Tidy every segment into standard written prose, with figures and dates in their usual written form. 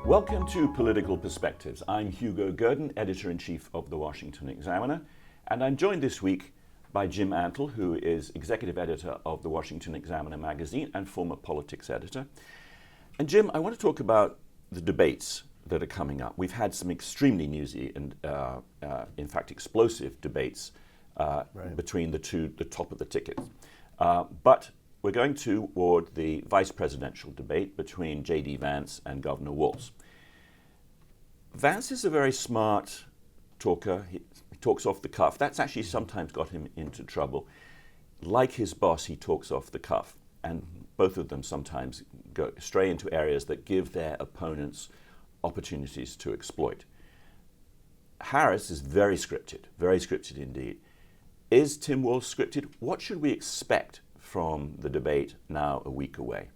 Welcome to Political Perspectives. I'm Hugo Gurdon, Editor-in-Chief of the Washington Examiner, and I'm joined this week by Jim Antle, who is Executive Editor of the Washington Examiner magazine and former politics editor. And Jim, I want to talk about the debates that are coming up. We've had some extremely newsy and, in fact, explosive debates between the top of the ticket. But we're going toward the vice presidential debate between J.D. Vance and Governor Walz. Vance is a very smart talker. He talks off the cuff. That's actually sometimes got him into trouble. Like his boss, he talks off the cuff. And both of them sometimes go stray into areas that give their opponents opportunities to exploit. Harris is very scripted indeed. Is Tim Walz scripted? What should we expect from the debate now a week away?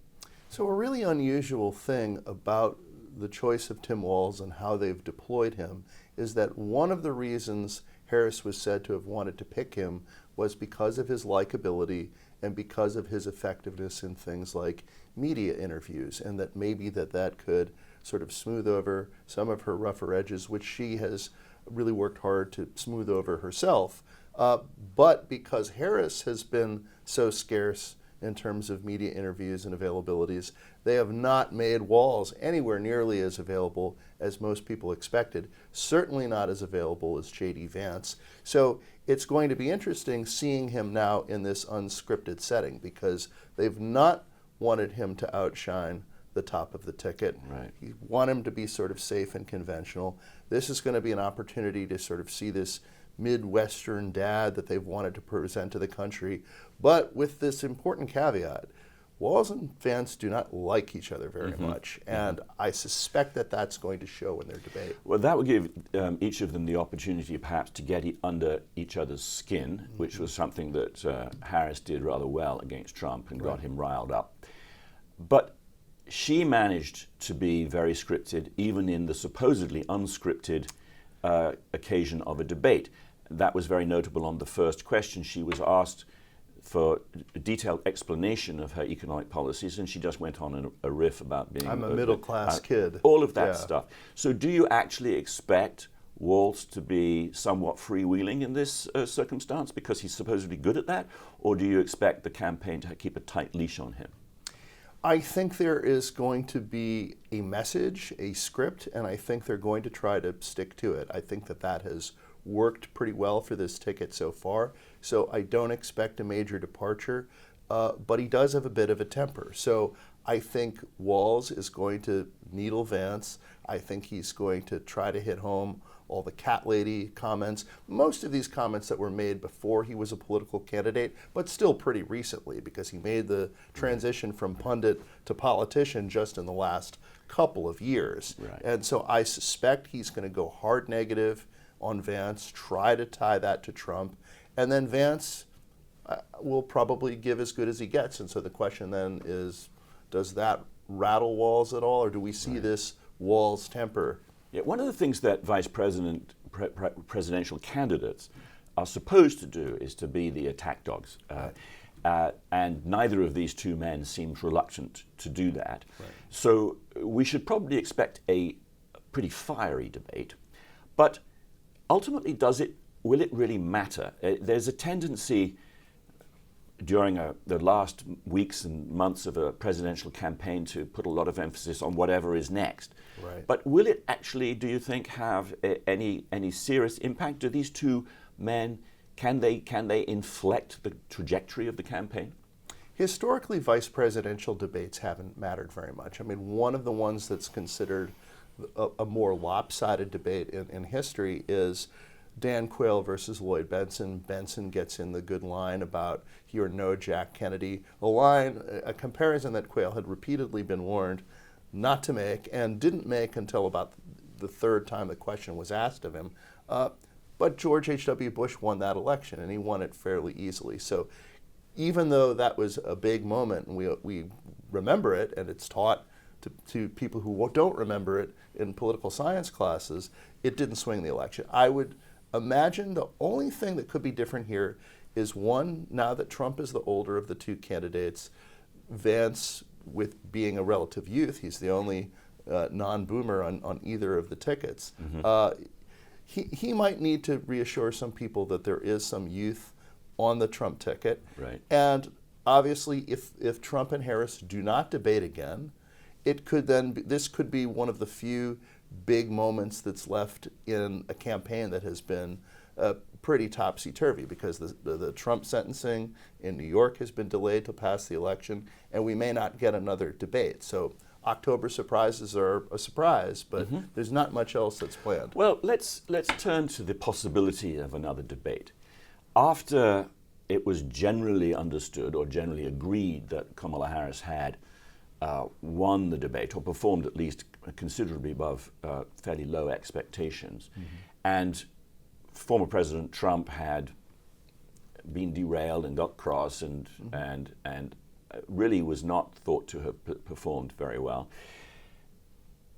So a really unusual thing about the choice of Tim Walz and how they've deployed him is that one of the reasons Harris was said to have wanted to pick him was because of his likability and because of his effectiveness in things like media interviews, and that maybe that could sort of smooth over some of her rougher edges, which she has really worked hard to smooth over herself. But because Harris has been so scarce in terms of media interviews and availabilities, they have not made Walz anywhere nearly as available as most people expected, certainly not as available as J.D. Vance. So it's going to be interesting seeing him now in this unscripted setting, because they've not wanted him to outshine the top of the ticket. Right. You want him to be sort of safe and conventional. This is going to be an opportunity to sort of see this Midwestern dad that they've wanted to present to the country, but with this important caveat: Walz and Vance do not like each other very much, and I suspect that that's going to show in their debate. Well, that would give each of them the opportunity perhaps to get under each other's skin, which was something that Harris did rather well against Trump and got him riled up. But she managed to be very scripted, even in the supposedly unscripted occasion of a debate. That was very notable on the first question. She was asked for a detailed explanation of her economic policies, and she just went on a riff about being I'm a middle-class kid. All of that stuff. So do you actually expect Walz to be somewhat freewheeling in this circumstance because he's supposedly good at that, or do you expect the campaign to keep a tight leash on him? I think there is going to be a message, a script, and I think they're going to try to stick to it. I think that has worked pretty well for this ticket so far, so I don't expect a major departure, but he does have a bit of a temper. So I think Walz is going to needle Vance. I think he's going to try to hit home all the cat lady comments, most of these comments that were made before he was a political candidate, but still pretty recently, because he made the transition from pundit to politician just in the last couple of years. Right. And so I suspect he's going to go hard negative on Vance, try to tie that to Trump, and then Vance will probably give as good as he gets. And so the question then is, does that rattle Walz at all, or do we see this Walz temper? Yeah, one of the things that presidential candidates are supposed to do is to be the attack dogs. And neither of these two men seems reluctant to do that. Right. So we should probably expect a pretty fiery debate. But ultimately, will it really matter? There's a tendency during the last weeks and months of a presidential campaign to put a lot of emphasis on whatever is next. Right. But will it actually, do you think, have any serious impact? Do these two men, can they inflect the trajectory of the campaign? Historically, vice presidential debates haven't mattered very much. I mean, one of the ones that's considered a more lopsided debate in history is Dan Quayle versus Lloyd Bentsen. Bentsen gets in the good line about "he or no Jack Kennedy," a comparison that Quayle had repeatedly been warned not to make and didn't make until about the third time the question was asked of him. But George H.W. Bush won that election, and he won it fairly easily. So even though that was a big moment, and we remember it, and it's taught to people who don't remember it in political science classes, it didn't swing the election. I would imagine the only thing that could be different here is, one, now that Trump is the older of the two candidates, Vance, with being a relative youth, he's the only non-boomer on either of the tickets. He might need to reassure some people that there is some youth on the Trump ticket. Right. And obviously, if Trump and Harris do not debate again, it could then this could be one of the few big moments that's left in a campaign that has been pretty topsy-turvy, because the Trump sentencing in New York has been delayed to pass the election, and we may not get another debate. So October surprises are a surprise, but there's not much else that's planned. Well, let's turn to the possibility of another debate. After it was generally understood or generally agreed that Kamala Harris had won the debate, or performed at least considerably above fairly low expectations, and former President Trump had been derailed and got cross and really was not thought to have performed very well.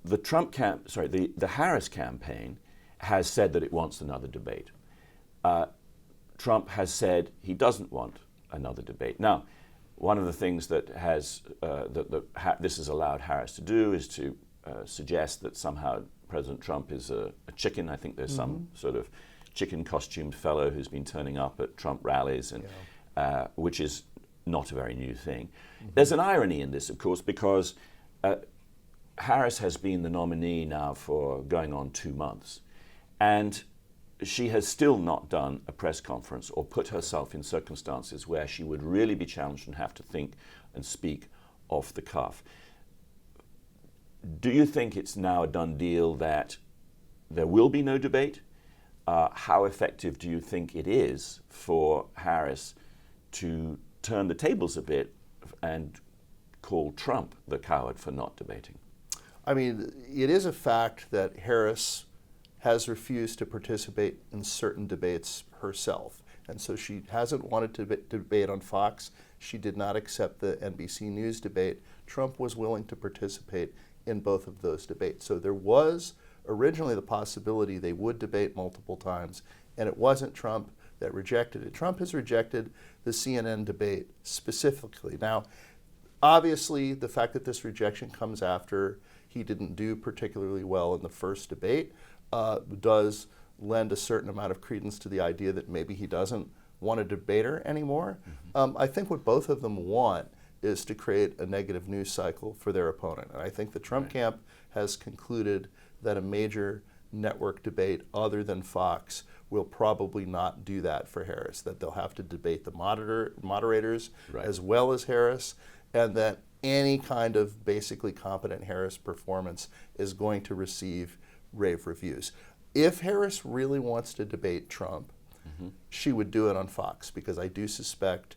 The Harris campaign has said that it wants another debate. Trump has said he doesn't want another debate. Now, one of the things that this has allowed Harris to do is to suggest that somehow President Trump is a chicken. I think there's some sort of chicken costumed fellow who's been turning up at Trump rallies, and which is not a very new thing. There's an irony in this, of course, because Harris has been the nominee now for going on 2 months, and she has still not done a press conference or put herself in circumstances where she would really be challenged and have to think and speak off the cuff. Do you think it's now a done deal that there will be no debate? How effective do you think it is for Harris to turn the tables a bit and call Trump the coward for not debating? I mean, it is a fact that Harris has refused to participate in certain debates herself. And so she hasn't wanted to debate on Fox. She did not accept the NBC News debate. Trump was willing to participate in both of those debates. So there was originally the possibility they would debate multiple times, and it wasn't Trump that rejected it. Trump has rejected the CNN debate specifically. Now, obviously, the fact that this rejection comes after he didn't do particularly well in the first debate does lend a certain amount of credence to the idea that maybe he doesn't want a debater anymore. I think what both of them want is to create a negative news cycle for their opponent. And I think the Trump camp has concluded that a major network debate other than Fox will probably not do that for Harris, that they'll have to debate the moderators as well as Harris, and that any kind of basically competent Harris performance is going to receive rave reviews. If Harris really wants to debate Trump, she would do it on Fox, because I do suspect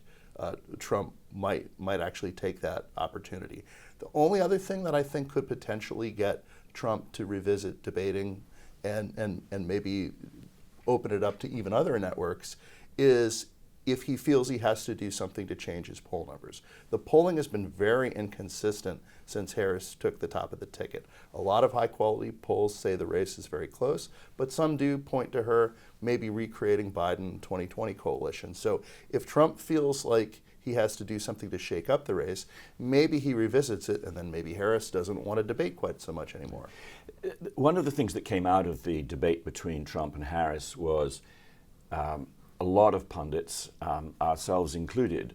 Trump might actually take that opportunity. The only other thing that I think could potentially get Trump to revisit debating and maybe open it up to even other networks is if he feels he has to do something to change his poll numbers. The polling has been very inconsistent since Harris took the top of the ticket. A lot of high-quality polls say the race is very close, but some do point to her maybe recreating Biden 2020 coalition. So if Trump feels like he has to do something to shake up the race, maybe he revisits it, and then maybe Harris doesn't want to debate quite so much anymore. One of the things that came out of the debate between Trump and Harris was a lot of pundits, ourselves included,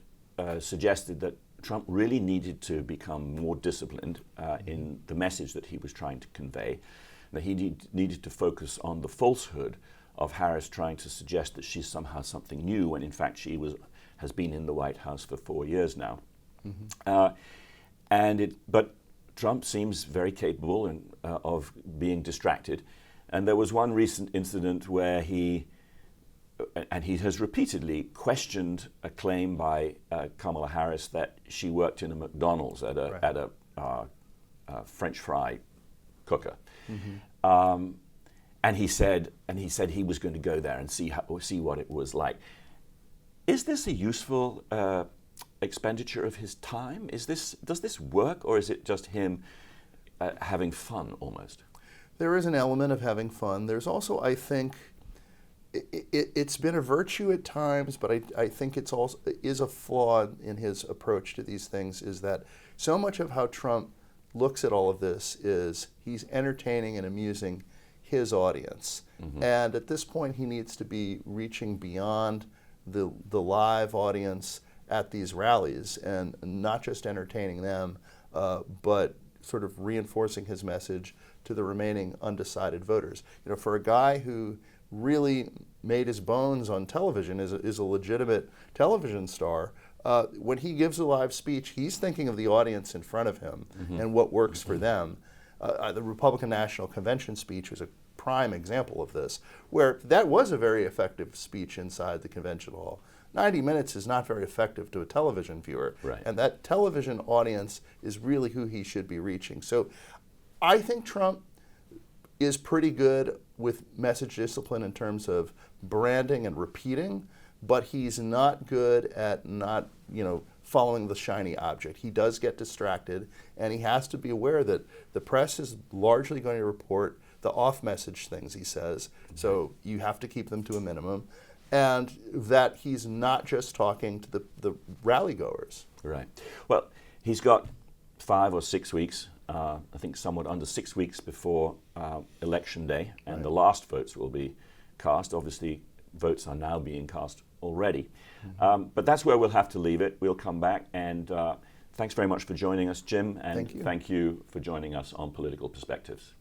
suggested that Trump really needed to become more disciplined in the message that he was trying to convey, that he needed to focus on the falsehood of Harris trying to suggest that she's somehow something new, when in fact she has been in the White House for 4 years now. But Trump seems very capable of being distracted. And there was one recent incident where he has repeatedly questioned a claim by Kamala Harris that she worked in a McDonald's at a French fry cooker. And he said he was going to go there and see what it was like. Is this a useful expenditure of his time? Does this work, or is it just him having fun almost? There is an element of having fun. There's also, I think, it's been a virtue at times, but I think it's also is a flaw in his approach to these things, is that so much of how Trump looks at all of this is he's entertaining and amusing his audience. And at this point, he needs to be reaching beyond the live audience at these rallies and not just entertaining them, but sort of reinforcing his message to the remaining undecided voters. You know, for a guy who really made his bones on television, is a legitimate television star, when he gives a live speech, he's thinking of the audience in front of him and what works for them. The Republican National Convention speech was a prime example of this, where that was a very effective speech inside the convention hall. 90 minutes is not very effective to a television viewer, and that television audience is really who he should be reaching. So I think Trump is pretty good with message discipline in terms of branding and repeating, but he's not good at not, following the shiny object. He does get distracted, and he has to be aware that the press is largely going to report the off-message things he says, so you have to keep them to a minimum, and that he's not just talking to the rally goers. Right. Well, he's got 5 or 6 weeks, I think somewhat under 6 weeks before Election Day, and the last votes will be cast. Obviously, votes are now being cast already. But that's where we'll have to leave it. We'll come back, and thanks very much for joining us, Jim, and thank you for joining us on Political Perspectives.